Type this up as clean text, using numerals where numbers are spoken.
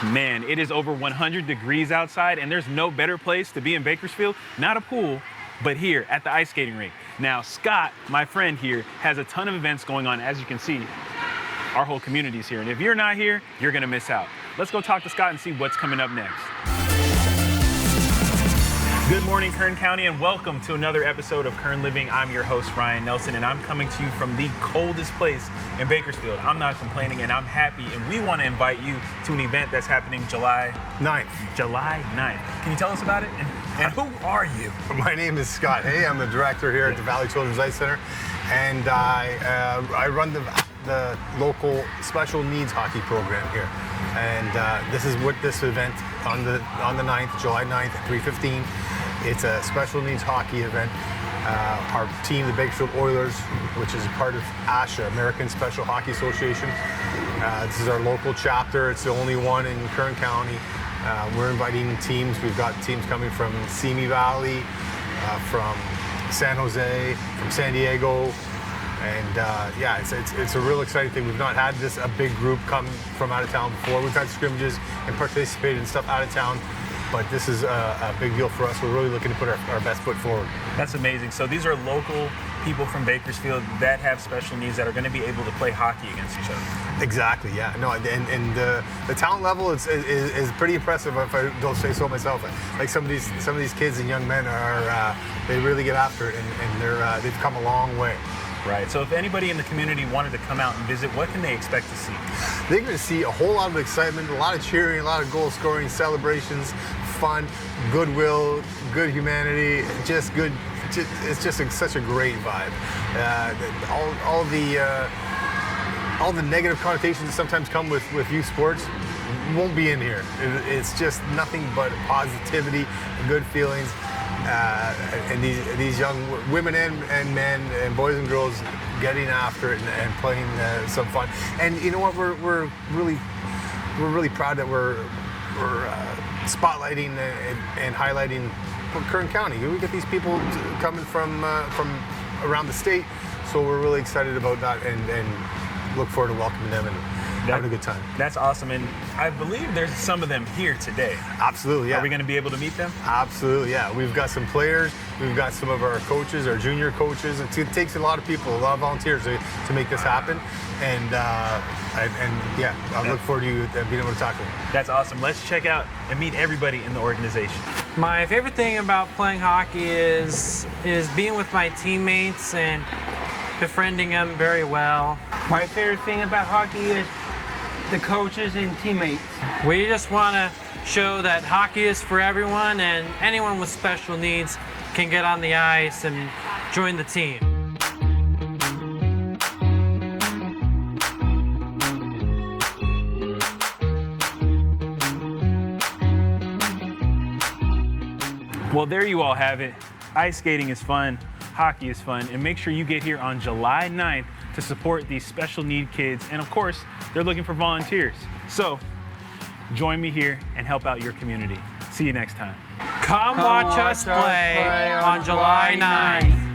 Man, it is over 100 degrees outside, and there's no better place to be in Bakersfield, not a pool, but here at the ice skating rink. Now, Scott, my friend here, has a ton of events going on. As you can see, our whole community's here, and if you're not here, you're gonna miss out. Let's go talk to Scott and see what's coming up next. Good morning, Kern County, and welcome to another episode of Kern Living. I'm your host, Ryan Nelson, and I'm coming to you from the coldest place in Bakersfield. I'm not complaining, and I'm happy, and we want to invite you to an event that's happening July 9th. July 9th. Can you tell us about it? And who are you? My name is Scott Hay. I'm the director here at the Valley Children's Ice Center, and I run the local special needs hockey program here. And this is what this event on the 9th, July 9th at 3:15. It's a special needs hockey event. Our team, the Bakersfield Oilers, which is a part of ASHA, American Special Hockey Association. This is our local chapter. It's the only one in Kern County. We're inviting teams. We've got teams coming from Simi Valley, from San Jose, from San Diego. And yeah, it's a real exciting thing. We've not had a big group come from out of town before. We've had scrimmages and participated in stuff out of town, but this is a big deal for us. We're really looking to put our best foot forward. That's amazing. So these are local people from Bakersfield that have special needs that are going to be able to play hockey against each other. Exactly, yeah. No, and the talent level is pretty impressive, if I don't say so myself. Like some of these kids and young men are they really get after it, and they've come a long way. Right. So if anybody in the community wanted to come out and visit, what can they expect to see? They're going to see a whole lot of excitement, a lot of cheering, a lot of goal scoring, celebrations, fun, goodwill, good humanity, just good. It's just such a great vibe. All the negative connotations that sometimes come with youth sports won't be in here. It's just nothing but positivity, good feelings. And these young women and men and boys and girls getting after it and playing some fun. And you know what? We're really proud that we're spotlighting and highlighting Kern County. We get these people coming from around the state, so we're really excited about that and look forward to welcoming them and having a good time. That's awesome, and I believe there's some of them here today. Absolutely, yeah. Are we going to be able to meet them? Absolutely, yeah. We've got some players, we've got some of our coaches, our junior coaches. It takes a lot of people, a lot of volunteers to make this happen, and yeah, I look forward to you being able to talk to them. That's awesome. Let's check out and meet everybody in the organization. My favorite thing about playing hockey is being with my teammates and befriending them very well. My favorite thing about hockey is the coaches and teammates. We just want to show that hockey is for everyone, and anyone with special needs can get on the ice and join the team. Well, there you all have it. Ice skating is fun, hockey is fun, and make sure you get here on July 9th to support these special need kids. And of course, they're looking for volunteers. So join me here and help out your community. See you next time. Come watch us play on July 9th.